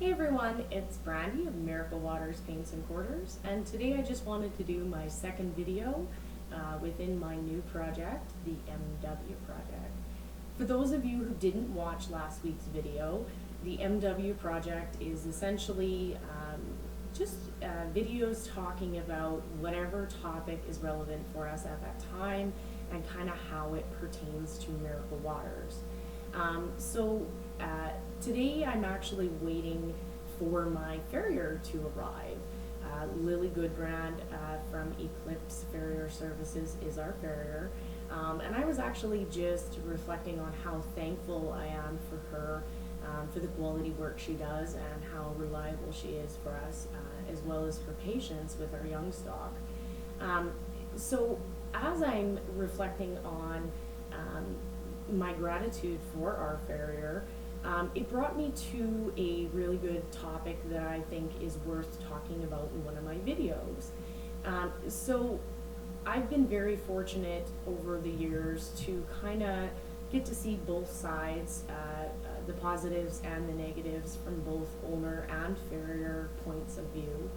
Hey everyone, it's Brandy of Miracle Waters Paints and Quarters, and today I just wanted to do my second video within my new project, the MW project. For those of you who didn't watch last week's video, the MW project is essentially just videos talking about whatever topic is relevant for us at that time and kind of how it pertains to Miracle Waters. Today I'm actually waiting for my Farrier to arrive. Lily Goodbrand from Eclipse Farrier Services is our Farrier. And I was actually just reflecting on how thankful I am for her, for the quality work she does and how reliable she is for us, as well as her patience with our young stock. So as I'm reflecting on my gratitude for our Farrier, it brought me to a really good topic that I think is worth talking about in one of my videos. So I've been very fortunate over the years to kind of get to see both sides, the positives and the negatives from both owner and Farrier points of view.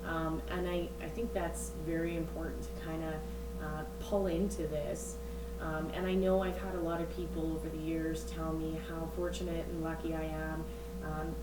And I think that's very important to kind of pull into this. And I know I've had a lot of people over the years tell me how fortunate and lucky I am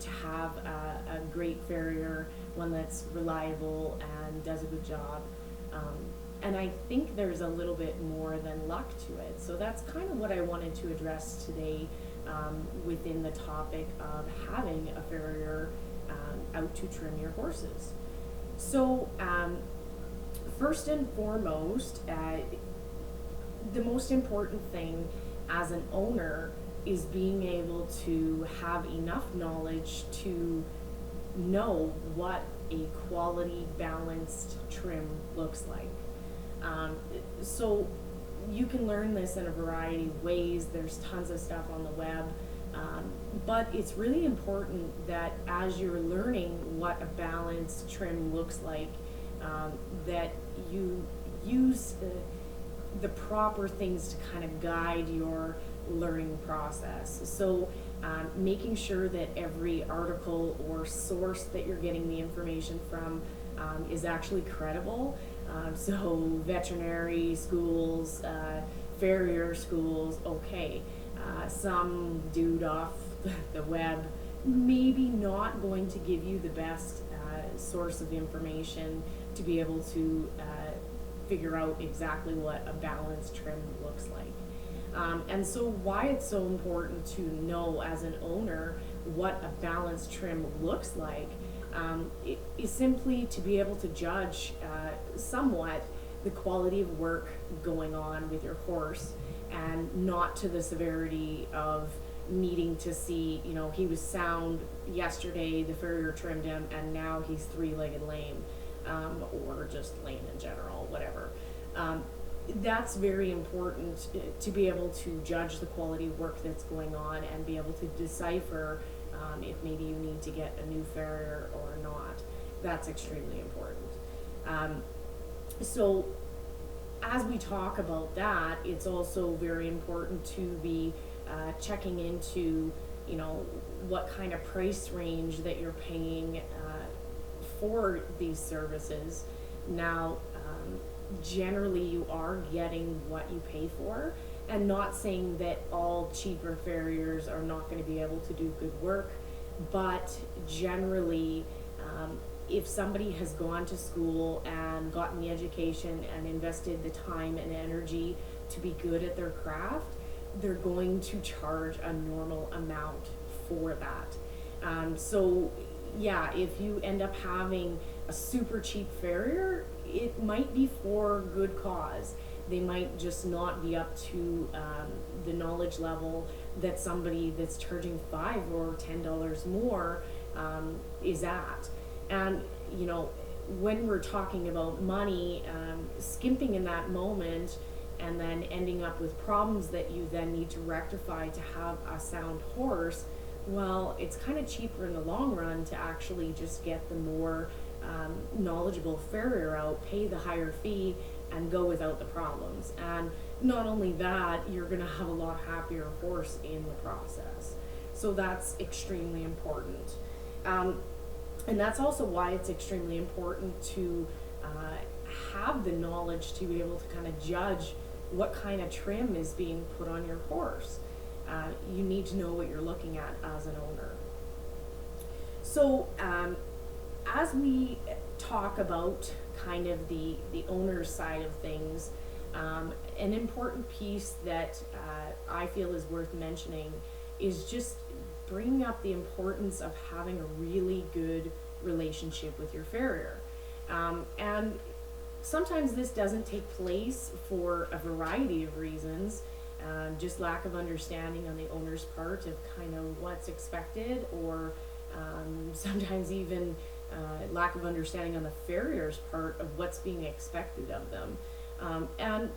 to have a great Farrier, one that's reliable and does a good job. And I think there's a little bit more than luck to it. So that's kind of what I wanted to address today within the topic of having a Farrier out to trim your horses. So first and foremost, the most important thing as an owner is being able to have enough knowledge to know what a quality balanced trim looks like. So you can learn this in a variety of ways. There's tons of stuff on the web, but it's really important that as you're learning what a balanced trim looks like, that you use the proper things to kind of guide your learning process. So making sure that every article or source that you're getting the information from is actually credible. So veterinary schools, farrier schools, okay. Some dude off the web maybe not going to give you the best source of information to be able to figure out exactly what a balanced trim looks like. And so why it's so important to know as an owner what a balanced trim looks like is simply to be able to judge somewhat the quality of work going on with your horse, and not to the severity of needing to see, you know, he was sound yesterday, the farrier trimmed him, and now he's three-legged lame. Or just lame in general, whatever. That's very important to be able to judge the quality of work that's going on and be able to decipher if maybe you need to get a new farrier or not. That's extremely important. So as we talk about that, it's also very important to be checking into, you know, what kind of price range that you're paying for these services. Now, generally you are getting what you pay for, and not saying that all cheaper farriers are not going to be able to do good work, but generally if somebody has gone to school and gotten the education and invested the time and energy to be good at their craft, they're going to charge a normal amount for that. So yeah, if you end up having a super cheap farrier, it might be for good cause. They might just not be up to the knowledge level that somebody that's charging $5 or $10 more is at. And you know, when we're talking about money, skimping in that moment and then ending up with problems that you then need to rectify to have a sound horse, well, it's kind of cheaper in the long run to actually just get the more knowledgeable farrier out, pay the higher fee, and go without the problems. And not only that, you're going to have a lot happier horse in the process. So that's extremely important. And that's also why it's extremely important to have the knowledge to be able to kind of judge what kind of trim is being put on your horse. You need to know what you're looking at as an owner. So as we talk about kind of the owner's side of things, an important piece that I feel is worth mentioning is just bringing up the importance of having a really good relationship with your farrier. And sometimes this doesn't take place for a variety of reasons, just lack of understanding on the owner's part of kind of what's expected, or sometimes even lack of understanding on the farrier's part of what's being expected of them. And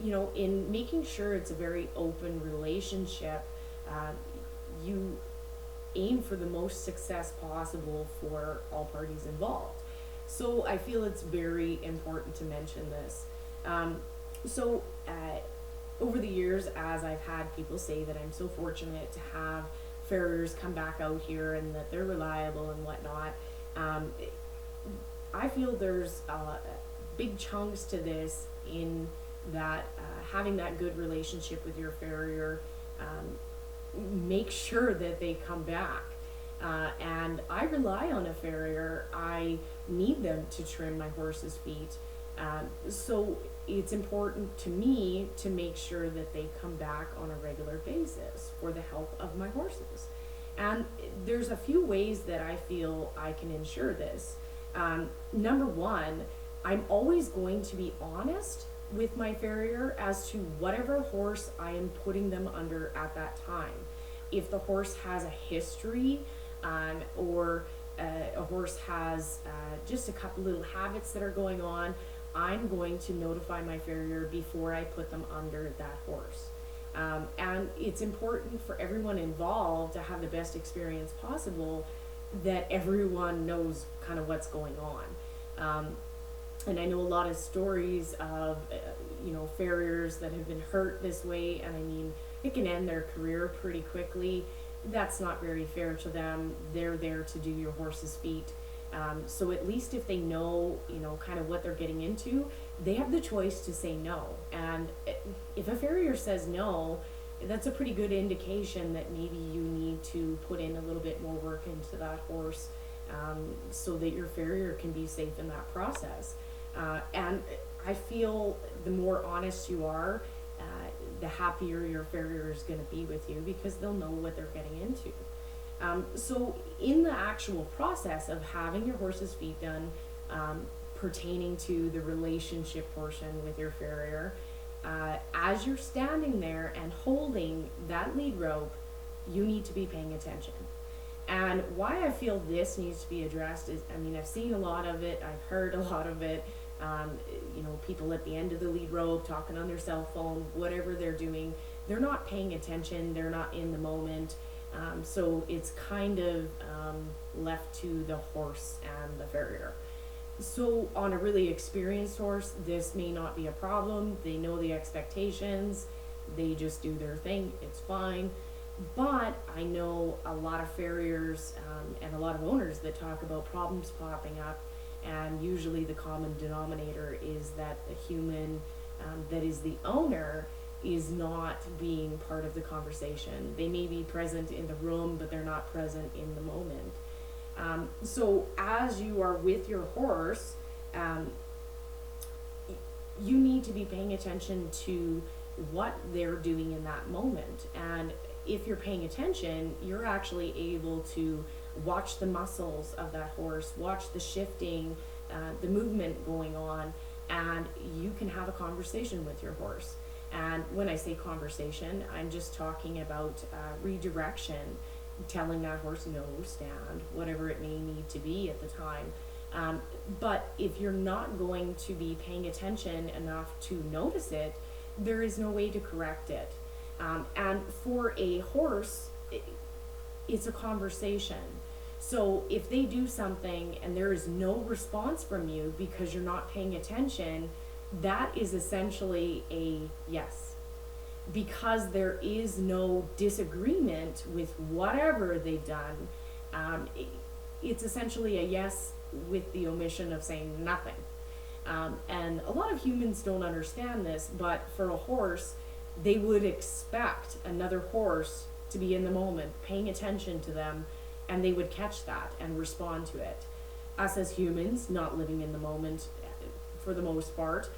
you know, in making sure it's a very open relationship, you aim for the most success possible for all parties involved. So I feel it's very important to mention this. Over the years, as I've had people say that I'm so fortunate to have farriers come back out here and that they're reliable and whatnot, I feel there's big chunks to this in that having that good relationship with your farrier, make sure that they come back. And I rely on a farrier. I need them to trim my horse's feet. So it's important to me to make sure that they come back on a regular basis for the health of my horses. And there's a few ways that I feel I can ensure this. Number one, I'm always going to be honest with my farrier as to whatever horse I am putting them under at that time. If the horse has a history, or a horse has just a couple little habits that are going on, I'm going to notify my farrier before I put them under that horse. And it's important for everyone involved to have the best experience possible, that everyone knows kind of what's going on. And I know a lot of stories of, farriers that have been hurt this way, and I mean, it can end their career pretty quickly. That's not very fair to them. They're there to do your horse's feet. So at least if they know, kind of what they're getting into, they have the choice to say no. And if a farrier says no, that's a pretty good indication that maybe you need to put in a little bit more work into that horse, so that your farrier can be safe in that process. And I feel the more honest you are, the happier your farrier is going to be with you, because they'll know what they're getting into. So in the actual process of having your horse's feet done, pertaining to the relationship portion with your farrier, as you're standing there and holding that lead rope, you need to be paying attention. And why I feel this needs to be addressed is, I've seen a lot of it, I've heard a lot of it, people at the end of the lead rope talking on their cell phone, whatever they're doing, they're not paying attention, they're not in the moment. So it's kind of left to the horse and the farrier. So on a really experienced horse, this may not be a problem. They know the expectations, they just do their thing, it's fine. But I know a lot of farriers and a lot of owners that talk about problems popping up, and usually the common denominator is that the human that is the owner is not being part of the conversation. They may be present in the room, but they're not present in the moment. So as you are with your horse, you need to be paying attention to what they're doing in that moment. And if you're paying attention, you're actually able to watch the muscles of that horse, watch the shifting, the movement going on, and you can have a conversation with your horse. And when I say conversation, I'm just talking about redirection, telling that horse no, stand, whatever it may need to be at the time. But if you're not going to be paying attention enough to notice it, there is no way to correct it. And for a horse, it's a conversation. So if they do something and there is no response from you because you're not paying attention, that is essentially a yes. Because there is no disagreement with whatever they've done, it's essentially a yes with the omission of saying nothing. And a lot of humans don't understand this, but for a horse, they would expect another horse to be in the moment, paying attention to them, and they would catch that and respond to it. Us as humans, not living in the moment for the most part,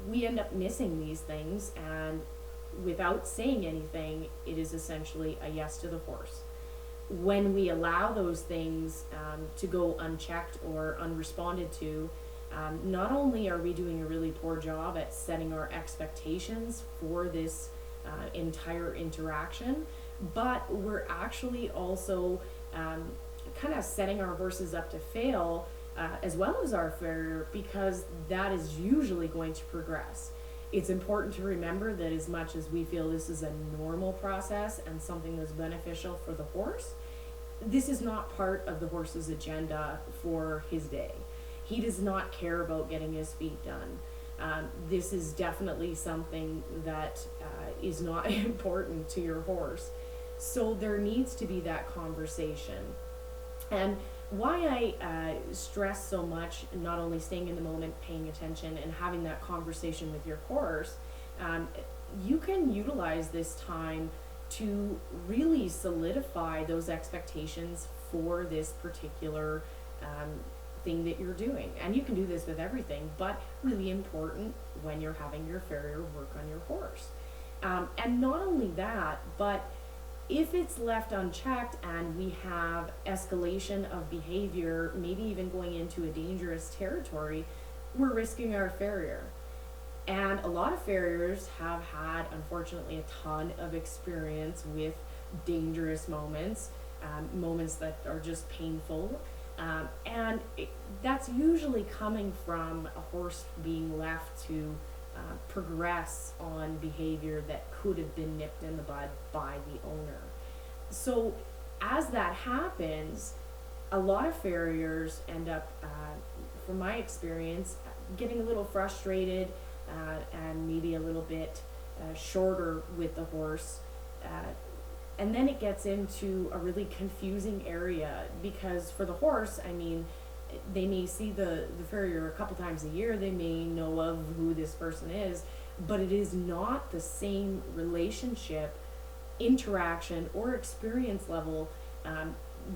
we end up missing these things, and without saying anything, it is essentially a yes to the horse. When we allow those things to go unchecked or unresponded to, not only are we doing a really poor job at setting our expectations for this entire interaction, but we're actually also kind of setting our horses up to fail, as well as our farrier, because that is usually going to progress. It's important to remember that as much as we feel this is a normal process and something that's beneficial for the horse, this is not part of the horse's agenda for his day. He does not care about getting his feet done. This is definitely something that is not important to your horse. So there needs to be that conversation. And why I stress so much not only staying in the moment, paying attention, and having that conversation with your horse, you can utilize this time to really solidify those expectations for this particular thing that you're doing. And you can do this with everything, but really important when you're having your farrier work on your horse. And not only that, but if it's left unchecked and we have escalation of behavior, maybe even going into a dangerous territory, we're risking our farrier. And a lot of farriers have had, unfortunately, a ton of experience with dangerous moments, moments that are just painful. And that's usually coming from a horse being left to progress on behavior that could have been nipped in the bud by the owner. So as that happens, a lot of farriers end up, from my experience, getting a little frustrated and maybe a little bit shorter with the horse. And then it gets into a really confusing area, because for the horse, I mean, they may see the farrier a couple times a year, they may know of who this person is, but it is not the same relationship, interaction, or experience level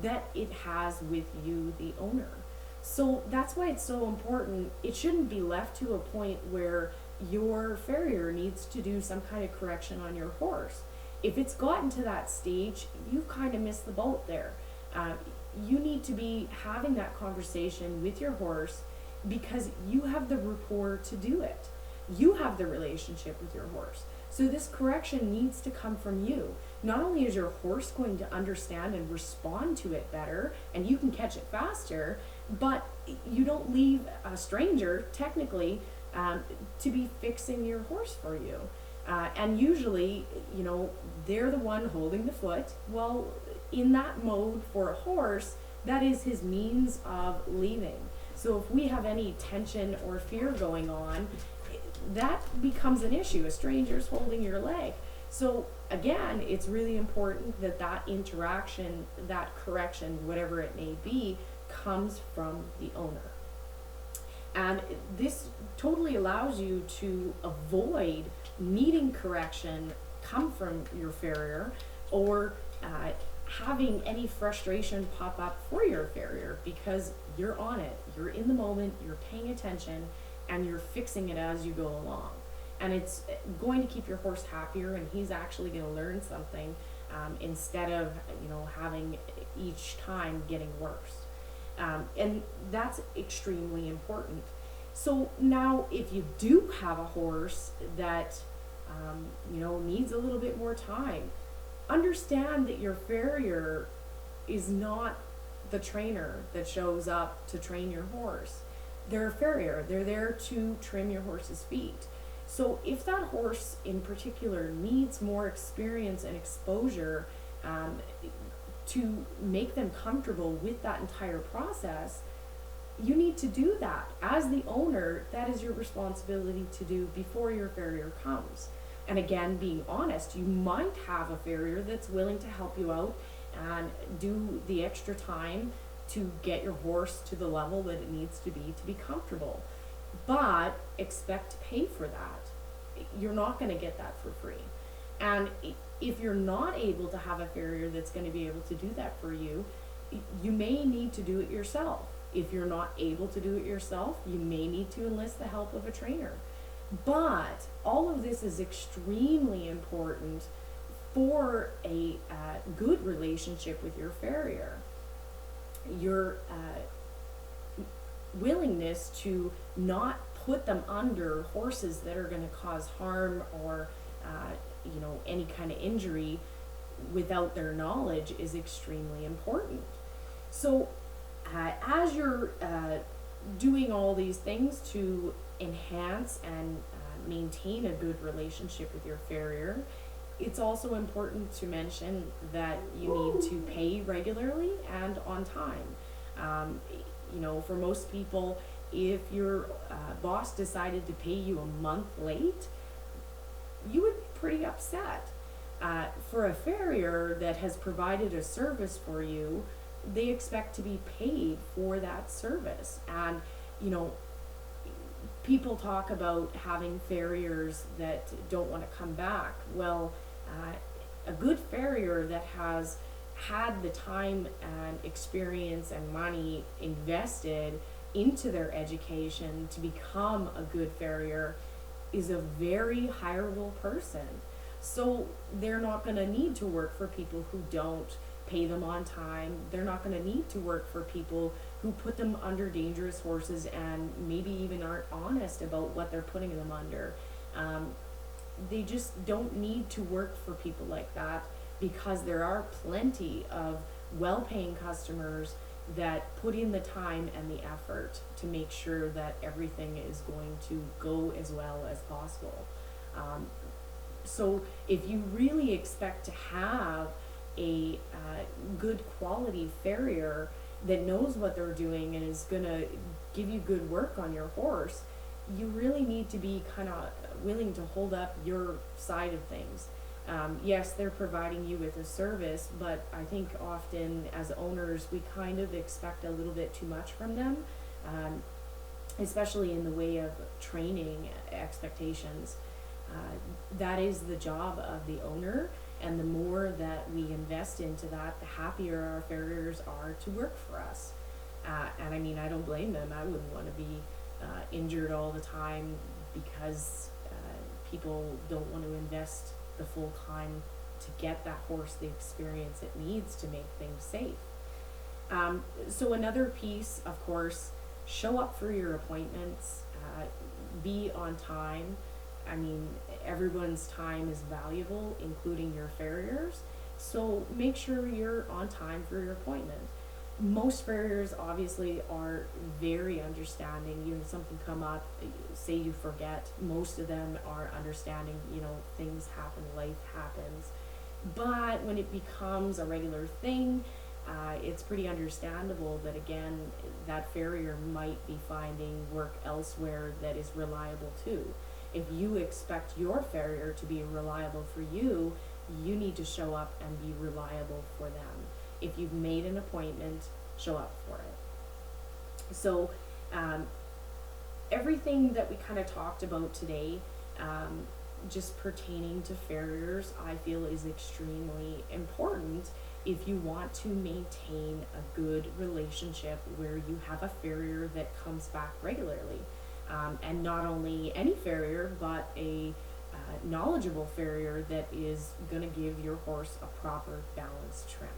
that it has with you, the owner. So that's why it's so important. It shouldn't be left to a point where your farrier needs to do some kind of correction on your horse. If it's gotten to that stage, you've kind of missed the boat there. You need to be having that conversation with your horse, because you have the rapport to do it. You have the relationship with your horse. So this correction needs to come from you. Not only is your horse going to understand and respond to it better, and you can catch it faster, but you don't leave a stranger, technically, to be fixing your horse for you. And usually, you know, they're the one holding the foot. Well, in that mode for a horse, that is his means of leaving. So if we have any tension or fear going on, that becomes an issue. A stranger's holding your leg. So again, it's really important that that interaction, that correction, whatever it may be, comes from the owner. And this totally allows you to avoid needing correction come from your farrier, or having any frustration pop up for your farrier, because you're on it, you're in the moment, you're paying attention, and you're fixing it as you go along. And it's going to keep your horse happier, and he's actually going to learn something instead of, you know, having each time getting worse. And that's extremely important. So now if you do have a horse that you know, needs a little bit more time, understand that your farrier is not the trainer that shows up to train your horse. They're a farrier. They're there to trim your horse's feet. So if that horse in particular needs more experience and exposure to make them comfortable with that entire process, you need to do that. As the owner, that is your responsibility to do before your farrier comes. And again, being honest, you might have a farrier that's willing to help you out and do the extra time to get your horse to the level that it needs to be comfortable. But expect to pay for that. You're not going to get that for free. And if you're not able to have a farrier that's going to be able to do that for you, you may need to do it yourself. If you're not able to do it yourself, you may need to enlist the help of a trainer. But all of this is extremely important for a good relationship with your farrier. Your willingness to not put them under horses that are going to cause harm or any kind of injury without their knowledge is extremely important. So as you're doing all these things to enhance and maintain a good relationship with your farrier, it's also important to mention that you need to pay regularly and on time. For most people, if your boss decided to pay you a month late, you would be pretty upset. For a farrier that has provided a service for you, they expect to be paid for that service. And people talk about having farriers that don't want to come back. Well, a good farrier that has had the time and experience and money invested into their education to become a good farrier is a very hireable person. So they're not going to need to work for people who don't pay them on time. They're not going to need to work for people who put them under dangerous horses and maybe even aren't honest about what they're putting them under. They just don't need to work for people like that, because there are plenty of well-paying customers that put in the time and the effort to make sure that everything is going to go as well as possible. So if you really expect to have a good quality farrier that knows what they're doing and is going to give you good work on your horse, you really need to be kind of willing to hold up your side of things. Yes, they're providing you with a service, but I think often as owners we kind of expect a little bit too much from them, especially in the way of training expectations. That is the job of the owner, and the more that we invest into that, the happier our farriers are to work for us. And I mean, I don't blame them. I wouldn't want to be injured all the time because people don't want to invest the full time to get that horse the experience it needs to make things safe. So another piece, of course, show up for your appointments, be on time. I mean, everyone's time is valuable, including your farriers. So make sure you're on time for your appointment. Most farriers obviously are very understanding. You know, something come up, say you forget. Most of them are understanding, things happen, life happens. But when it becomes a regular thing, it's pretty understandable that, again, that farrier might be finding work elsewhere that is reliable too. If you expect your farrier to be reliable for you, you need to show up and be reliable for them. If you've made an appointment, show up for it. So everything that we kind of talked about today, just pertaining to farriers, I feel is extremely important if you want to maintain a good relationship where you have a farrier that comes back regularly. And not only any farrier, but a knowledgeable farrier that is going to give your horse a proper balanced trim.